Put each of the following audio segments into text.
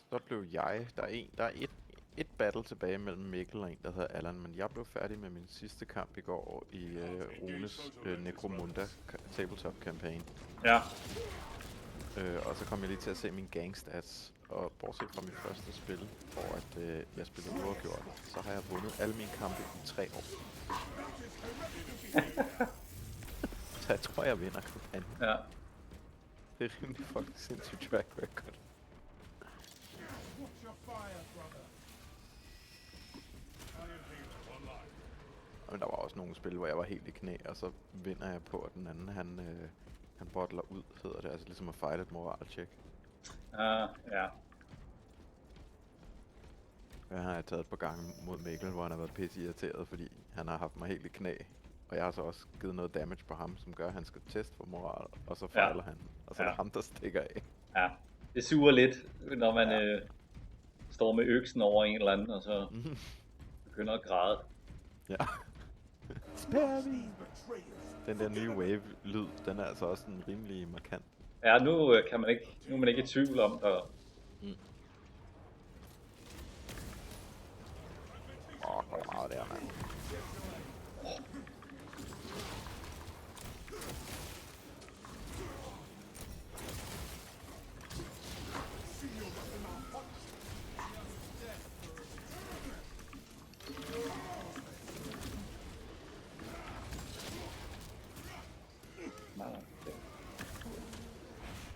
Så blev jeg... Der er et battle tilbage mellem Mikkel og en, der hedder Allan, men jeg blev færdig med min sidste kamp i går i Runes Necromunda tabletop-kampagne. Ja. Og så kom jeg lige til at se min gangstats, og bortset fra mit første spil, hvor at, jeg spillede uafgjort, så har jeg vundet alle mine kampe i 3 år. Så jeg tror, jeg vinder kampagnen. Ja. Det er rimelig fucking sindssygt track record. Men der var også nogle spil, hvor jeg var helt i knæ, og så vinder jeg på, at den anden, han bottler ud, hedder det. Altså ligesom at fight et moral-check. Ja. Jeg har taget et par gange mod Mikkel, hvor han har været pisse irriteret, fordi han har haft mig helt i knæ. Og jeg har så også givet noget damage på ham, som gør, at han skal teste for moral, og så fejler han. Og så er det ham, der stikker af. Ja, det suger lidt, når man står med øksen over en eller anden, og så begynder at græde. Ja. Spare me! Den der nye wave-lyd, den er altså også en rimelig markant. Ja, nu er man ikke i tvivl om, der... Hvor er meget der, mand.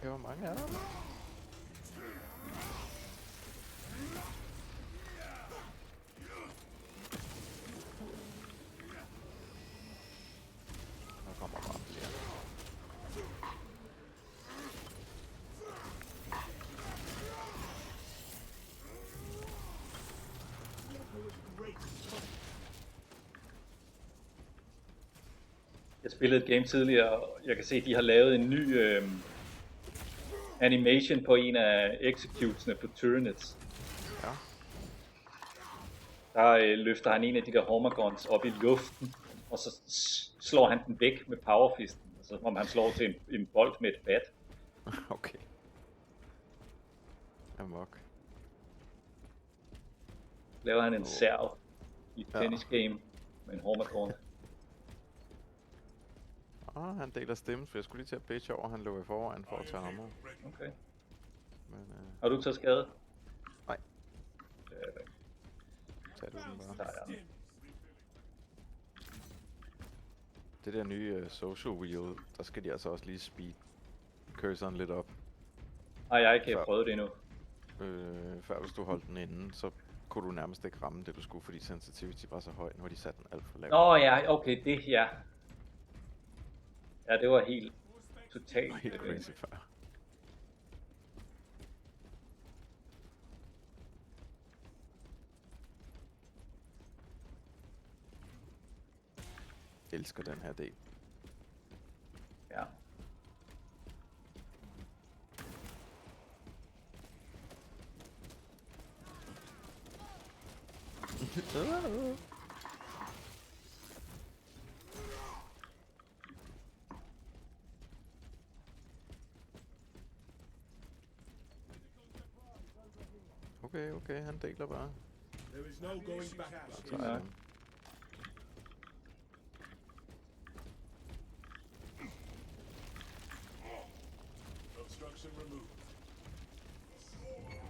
Hvor mange er der? Der kommer bare flere. Jeg spillede et game tidligere, og jeg kan se, at de har lavet en ny animation på en af executesne på Tyranids. Ja. Der løfter han en af de der Hormagons op i luften, og så slår han den væk med powerfisten, altså som om han slår til en bold med et bat. Okay. Amok. Laver han en serv i et tennis game med en Hormagon. Han deler stemmen, for jeg skulle lige til at bitche over, han lå i forvejen for at tage ham. Okay. Men, har du taget skade? Nej. Tag du den bare. Det der nye social wheel, der skal de altså også lige speed cursoren lidt op. Nej, jeg har ikke prøvet det endnu. Før hvis du holdt den inde, så kunne du nærmest ikke ramme det du skulle, fordi sensitivity var så høj. Nu har de sat den alt for lavt. Nå ja, okay, det ja. Ja, det var helt totalt helt crazy før. Jeg elsker den her del. Ja. Okay, han deler bare. There is no going back. Ja. Obstruction removed.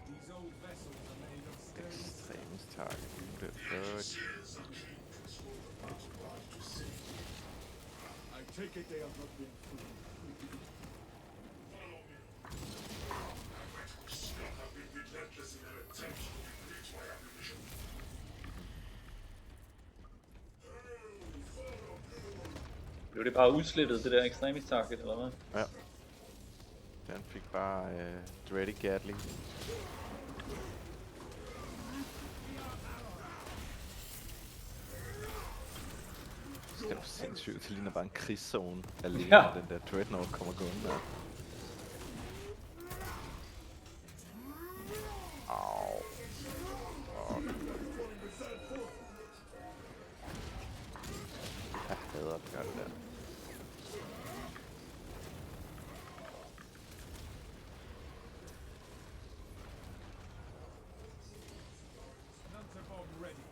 These old vessels are made of stone. Extremist target. Fuck. I take it they have not been fooled. Blev det bare udslettet, det der extremist target, eller hvad? Ja. Den fik bare Dready Gatling. Det er jo sindssygt, det ligner bare en krigszone alene, når den der Dreadnought kommer gående der. Au. Jeg hader det. Gør det der. Hunter bomb ready.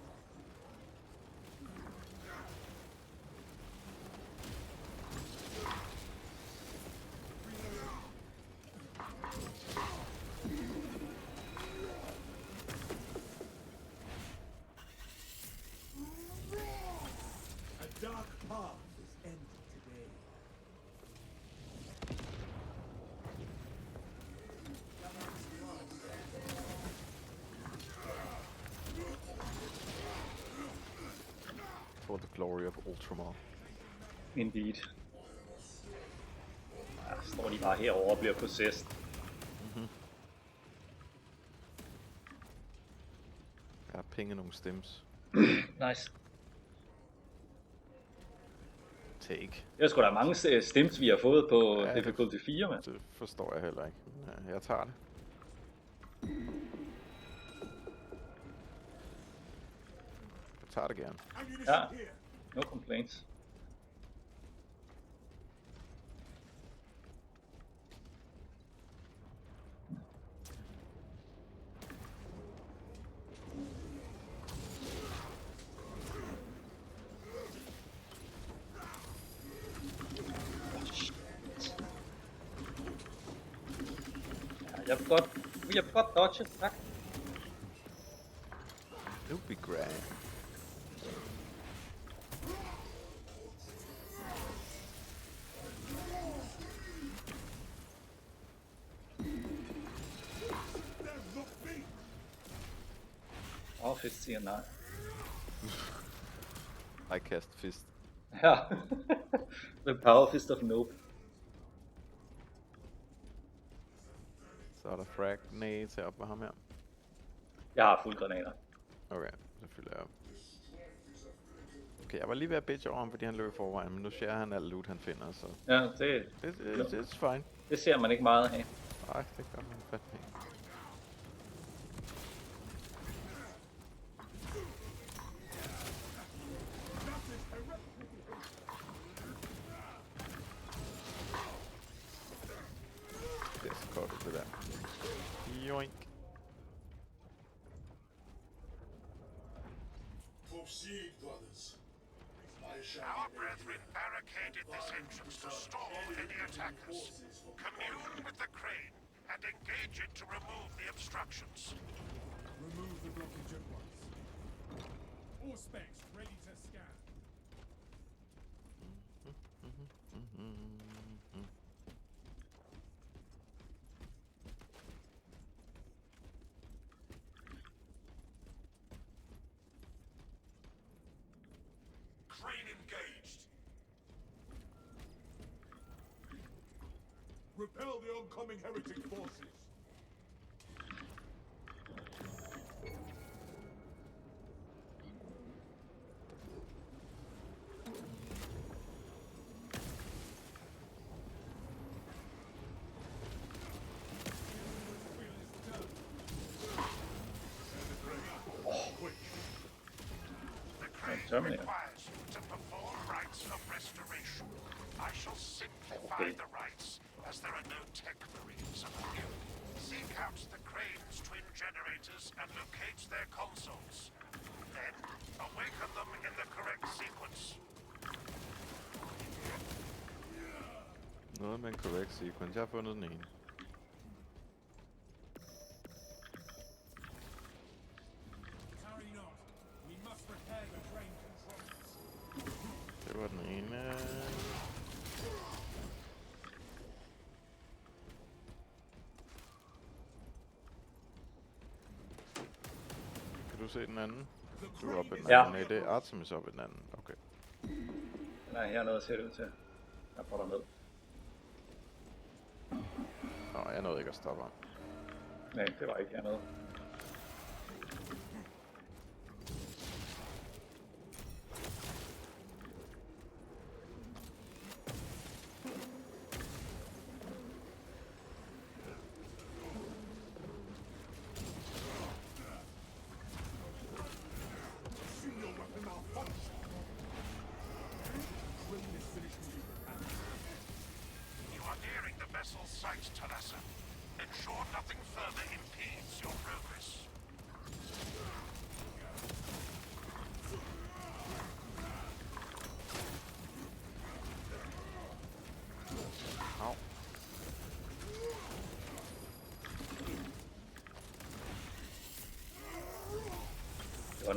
A dark path is ended today. For the glory of Ultramar. Indeed. Ja, står de bare herovre og bliver possessed. Jeg har pinget nogle stems. Nice. Take. Det er sgu da mange stems, vi har fået på Ja, difficulty 4, mand. Det forstår jeg heller ikke. Men, jeg tager det. Jeg tager det gerne. Ammunition Ja. here. No complaints. Ja, vi har godt dodget, tak. Det would be grand. There's the feet. Fist siger nej. I cast fist. Ja. The power fist of nope. Så er der frag nades heroppe med ham her. Jeg har fuld granater. Okay, så fylder jeg op. Okay, jeg var lige ved at bitche over ham, fordi han løb i forvejen, men nu ser han alt loot, han finder, så... Ja, det It's fine. ser man ikke meget af. Nej, det gør man fandme ikke. Det er så godt, det der. Joink. Proceed, brothers. I shall Our brethren barricaded this entrance to stall any attackers. Commune with the crane and engage it to remove the obstructions. remove the blockage at once. All specs ready to scan. Crane engaged. Repel the oncoming heretic forces. The crane Terminator. requires you to perform rites of restoration. I shall simplify Okay. the rites, as there are no tech marines among you. Seek out the crane's twin generators and locate their consoles. Then, awaken them in the correct sequence. Noget med en correct sequence. Jeg har fundet den ene. Tarry not. We must repair the crane controls. Det var den ene. Kan du se den anden? Du er oppe i den Ja. anden. Nej, det er Artemis oppe i den anden. Okay. Den er hernede, ser det ud til. Jeg får dig ned. Nå, jeg nåede ikke at stoppe ham. Nej, det var ikke hernede. See your weapon malfunction. Crane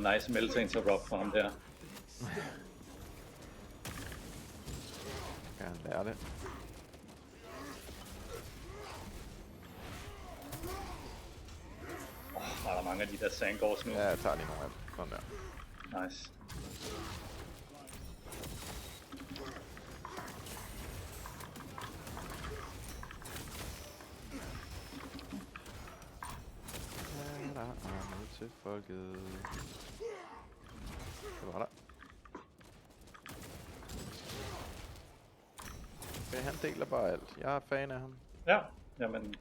var en nice melter interrupt for ham der. Kan han lære det? Der er der mange af de der Sangors nu. Ja, jeg tager lige nogle af dem. Sådan der. Nice. Ja, der er noget til folket. Det var der. Okay, han deler bare alt. Jeg er fan af ham. Ja, jamen...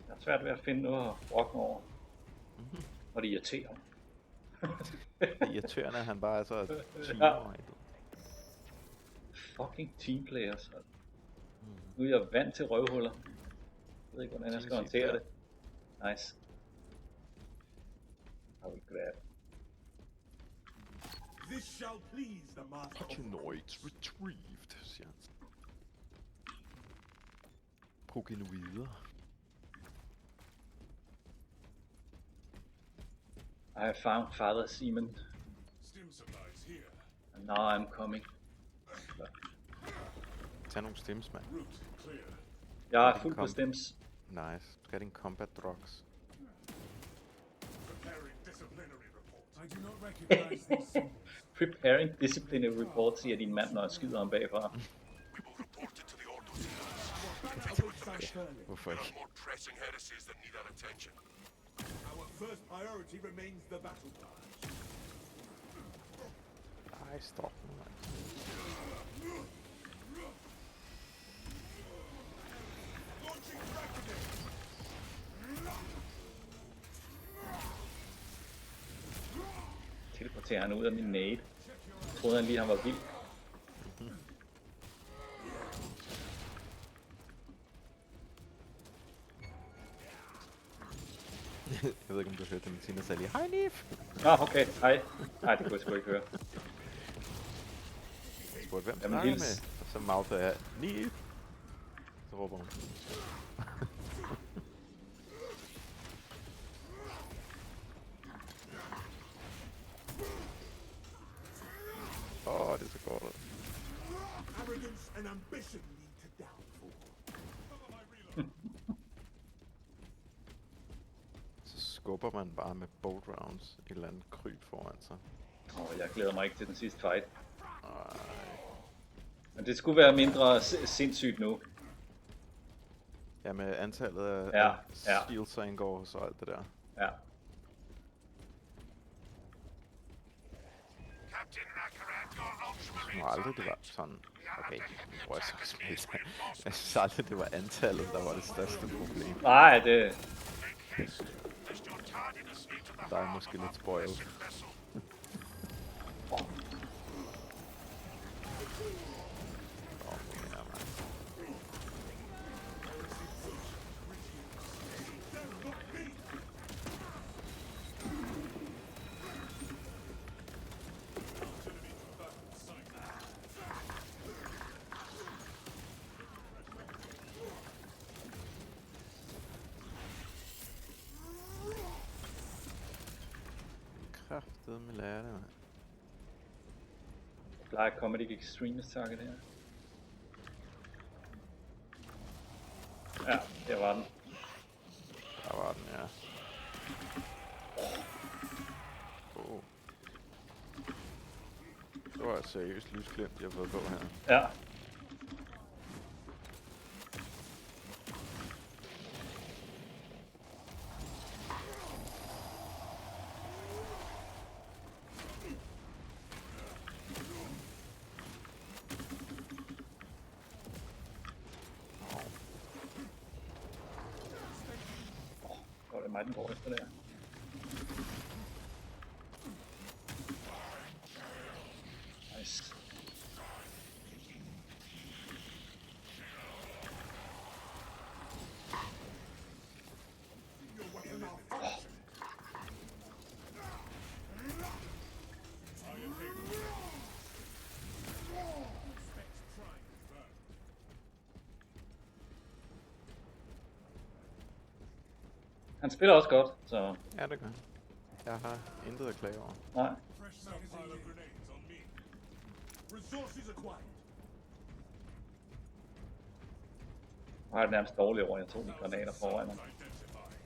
Jeg har svært ved at finde noget at brokke mig over. Og det irriterer mig. Det er irriterende, at han bare er så team-oriented. Fucking teamplayers. Nu er jeg vant til røvhuller. Jeg ved ikke, hvordan jeg skal håndtere det. Nice. I will grab. This shall please the master. Progenoids retrieved, siger han. Progenoider. I have found Father Seaman, Stim supplies here. and now I'm coming. Tag nogle stems, mand. Route clear. Jeg er fuld på stems. Nice. Skal din combat drugs. Preparing disciplinary report. I do not recognize these symbols. Preparing disciplinary report, siger din mand, når jeg skyder ham bagfra. We will report it to the Ordos. Banner awaits our turning. Hvorfor ikke? More pressing heresies that need our attention. Our first priority remains the battle plan. Ej, stop nu, mand. Launching fragments. Teleporterer han ud af min nade. Jeg troede han lige, han var vild. Jeg ved ikke, om du hørte det, men Tina sagde lige, hej Nif! Okay, hej. Nej, det kunne jeg sgu ikke høre. Jeg spurgte, hvem Jamen, snakker hils. med? Og så mouther jeg, Nif! Så råber hun. Det er så godt ud. Arrogance and ambition lead to downfall. Så skubber man bare med bolt rounds et eller andet kryb foran sig. Jeg glæder mig ikke til den sidste fight. Ej. Men det skulle være mindre sindssygt nu. Ja, med antallet af Ja. shield sangors og alt det der. Ja. Captain Akarat, your ultramarine Jeg aldrig, det var sådan. Okay, nu prøver jeg så at smide det. Jeg synes aldrig, det var antallet, der var det største problem. Nej, det... Make haste, lest your tardiness lead to the Der er harm måske of lidt our spoiled. progressive vessel. Ja, man. Kraftedeme lære det, mand. plejer Comedy Extremes target her. Ja, det var den. Der var den, ja. Det var et seriøst lysglimt, jeg har fået på her. Ja. Det er mig, den går efter der. Nice. Han spiller også godt, så Ja, det gør han. Jeg har intet at klage over. Nej. Fresh stockpile of grenades on me. Resources acquired. Jeg har det nærmest dårligt over, at jeg tog mine granater foran mig. Identified.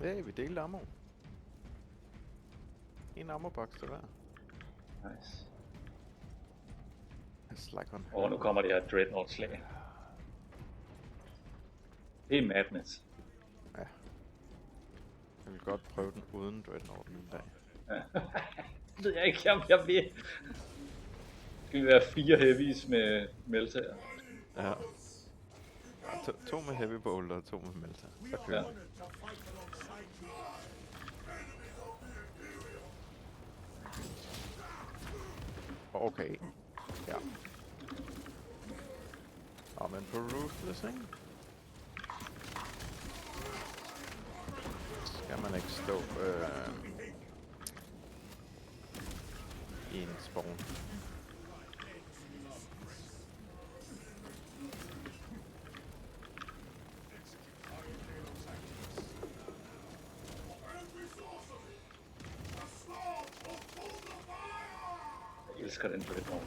Hey, vi delte ammo. En ammo-boks til hver. Nice. It's like on Og nu kommer det her Dreadnought-slag. Det er madness. Ja. Jeg vil godt prøve den uden Dreadnoughten en dag. Det ved jeg ikke, om jeg vil. Skal vi være 4 heavies med meltager? Ja. To med heavy boulder og 2 med melter. Så kører Ja. vi. Honored to fight alongside you. Okay. Ja. Og men på Ruthless, ikke? Skal man ikke stå i en spawn. Jeg elsker den Dreadnought.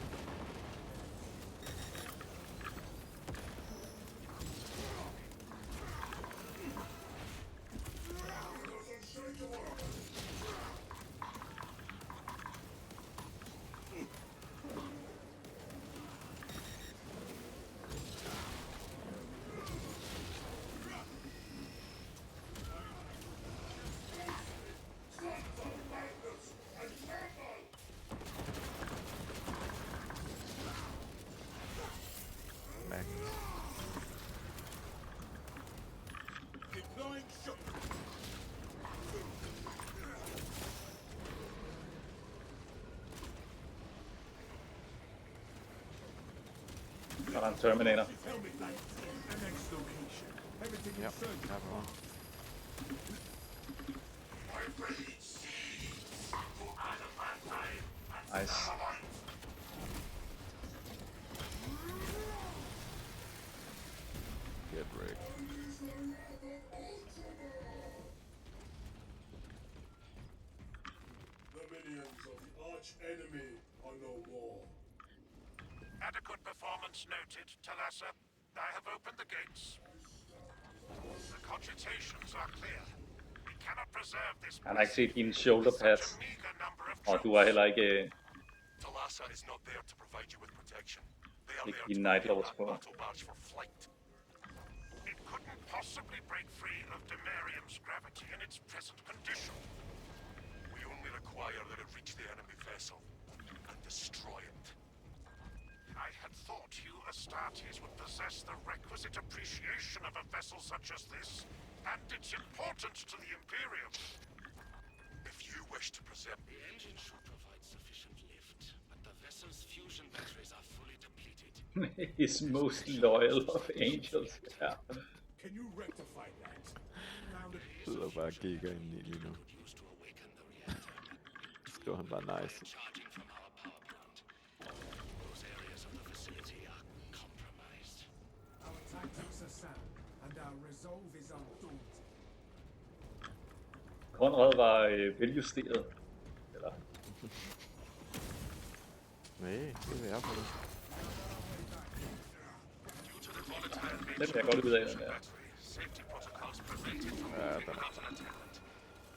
Magnus. Deploying shock. Så er der en Terminator. Helmet light. Annex location. Everything Ja, in service. jeg er på. Nice. Get wrecked. The minions of the arch enemy are no more. Adequate performance noted, Talassa. I have opened the gates. The cogitations are clear. We cannot preserve this Han har ikke set dine with shoulder such pads. a meager number of Og du troops. har heller ikke Talassa is not there to provide you with protection. They are Ikke there dine to Night prepare Lords that på. battle barge for flight. It couldn't possibly break free of Demarium's gravity in its present condition. We only require that it reach the enemy vessel and destroy it. I had thought you Astartes would possess the requisite appreciation of a vessel such as this, and its importance to the Imperium. If you wish to preserve The engine should provide sufficient lift, but the vessel's fusion batteries are fully depleted. his most loyal of angels. Ja. Can you rectify that? Found it. Sidder bare og kigger ind i lige nu. Could use to awaken the reactor. Skriver han bare nice. Charging from our power plant. Those areas of the facility are compromised. Our tactics are sound, and our resolve is undaunted. Konrad var veljusteret. Eller, Nej, det vil jeg på det. den ser godt ud af, den der. Safety protocols prevented from Ja, moving den without an attendant.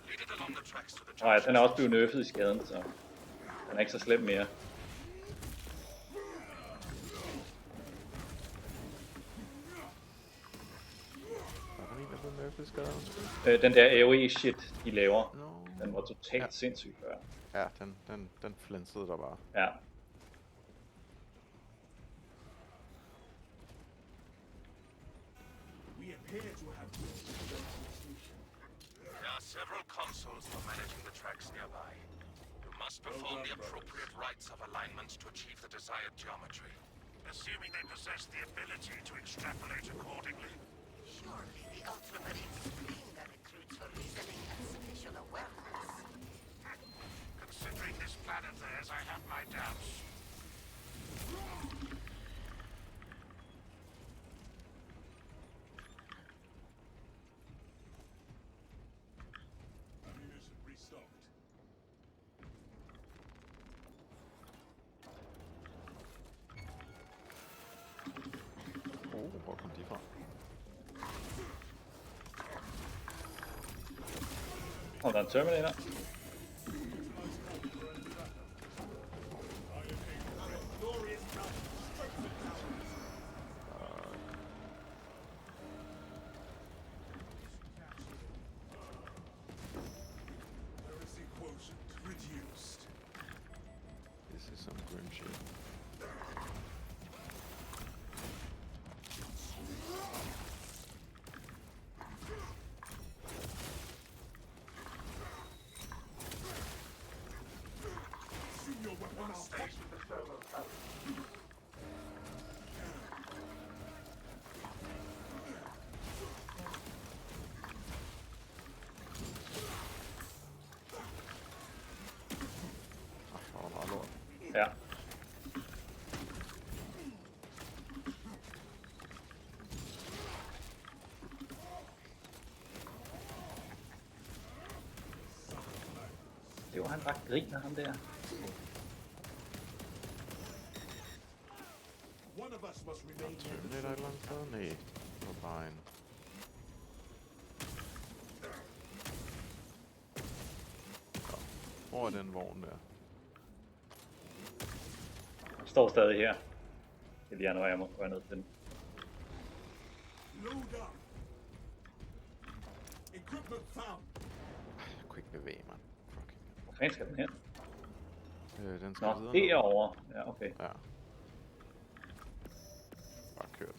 Lead it along the tracks to the Nej, den er også blevet nerfed i skaden, så den er ikke så slem mere. Er der en, der blev nerfed skadet? Den der AoE shit, de laver, No. den var totalt Ja. sindssyg før. Ja, den flinsede der bare. Ja. We appear to have reached the destination. There are several consoles for managing the tracks nearby. You must perform the appropriate rites of alignment to achieve the desired geometry. Assuming they possess the ability to extrapolate accordingly. Surely the Ultramarines train their recruits for reasoning and spatial awareness. Considering this planet theirs, I have my doubts. kom der en Terminator. Heresy quotient reduced. This is some grim shit. See your weapon out. Hvor er der meget lort. Ja. Det var han bare griner ham der. One of us must remain near the Terminator et eller andet sted? Nej, det var bare en... Nå, hvor er den vogn der? Han står stadig her. Det er lige nu, jeg må gå ned til den. load up. Equipment found. Jeg kunne ikke bevæge mig. Fucking. Hvor fanden skal den hen? Den skal Nå, videre. derovre. Ja, okay. Ja. Bare kør den.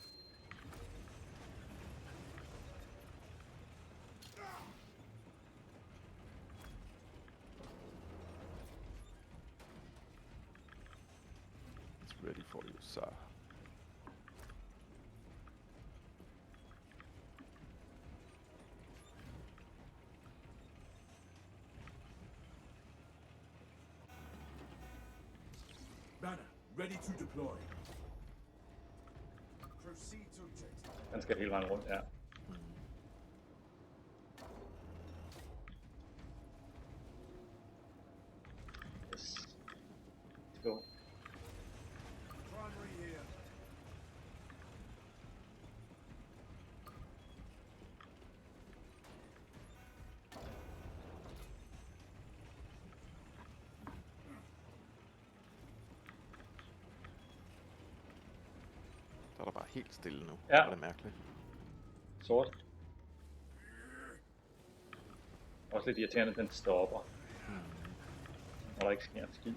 It's ready for you, sir. Banner, ready to deploy. Proceed to objective. Den skal hele vejen rundt, ja. Yes. Let's go. Primary here. Så er der bare helt stille nu. Ja. Det er mærkeligt. Sort. Også lidt irriterende, at den stopper. Og der ikke sker en skid.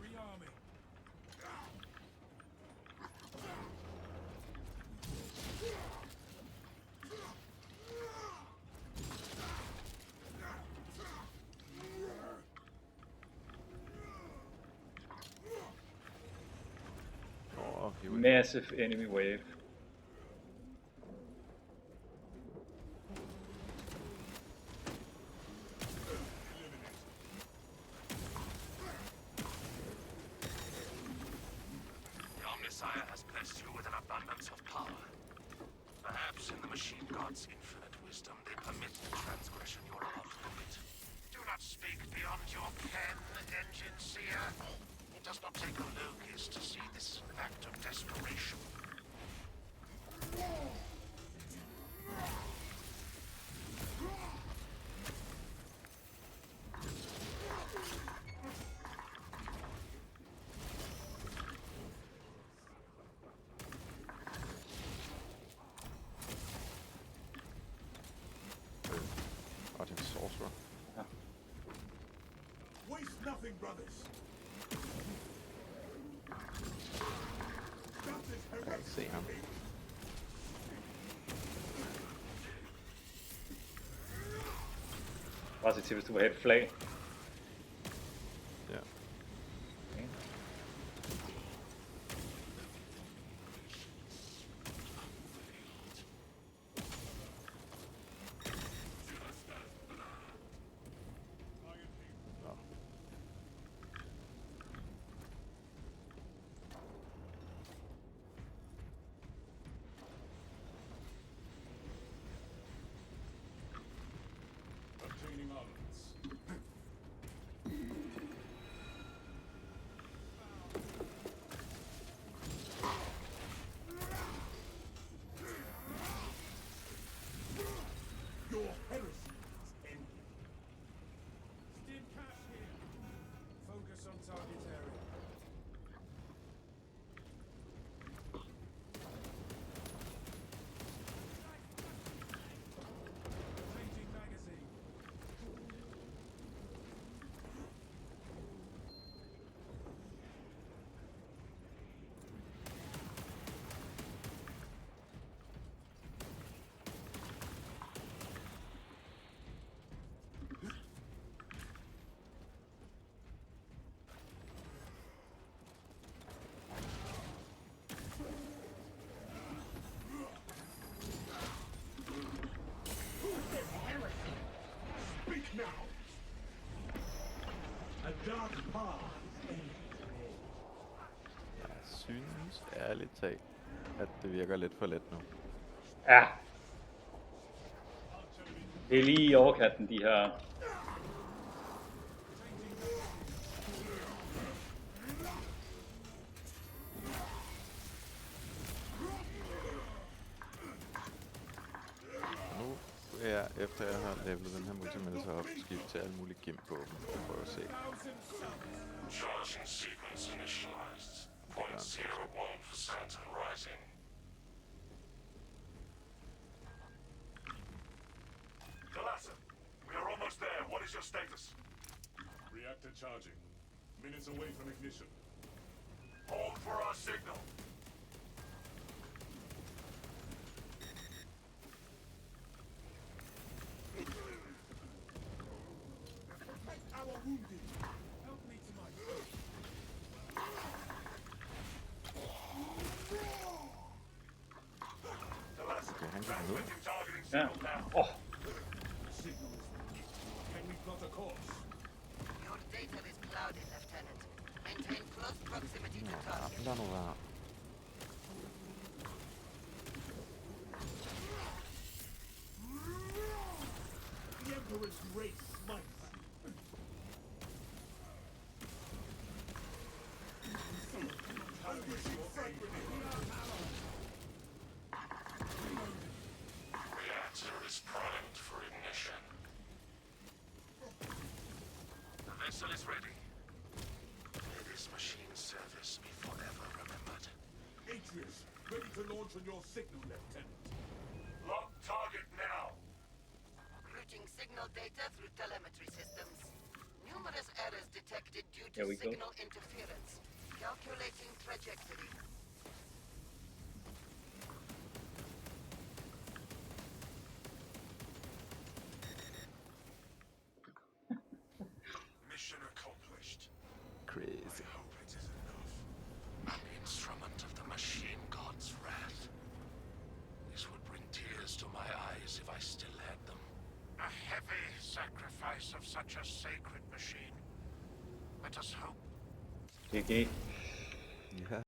Rearming. Åh, here we go. Massive enemy wave. The Omnissiah has blessed you with an abundance of power. Perhaps in the machine god's infinite wisdom, they permit the transgression you're about to commit. Do not speak beyond your ken, Engine Seer. It does not take a locust to see this act of desperation. Og det er en sorcerer. Waste nothing, brothers. Stop this Jeg kan ikke heresy. se ham. Bare se til, hvis du vil have et flag. Ja. Okay. Nå. Obtaining armaments. ærligt talt, at det virker lidt for let nu. Ja. Det er lige i overkanten, de her. Nu vil jeg, efter jeg har levelet den her multimeter op, skifte til alle mulige gimp på dem, og prøve at se. Charging sequence initialized. 0.01% rising. Galassa, we are almost there. What is your status? Reactor charging. Minutes away from ignition. Hold for our signal. Our wounded. Help me tonight. Galassa, Okay, han gik ned. transmitting targeting Ja. signal now. Åh, Signal is weak. Can we plot a course? Your data is clouded, Lieutenant. Maintain close proximity to Nå, target. der er nu varmt. The Emperor's grace smites. Reactor is primed for ignition. The vessel is ready. May this machine service be forever remembered. Atreus, ready to launch on your signal, Lieutenant. Lock target now. Routing signal data through telemetry systems. Numerous errors detected due There to we go. signal interference. Calculating trajectory. Mission accomplished. Crazy. I hope it is enough. An instrument of the machine god's wrath. This would bring tears to my eyes if I still had them. A heavy sacrifice of such a sacred machine. Let us hope GG. Ja.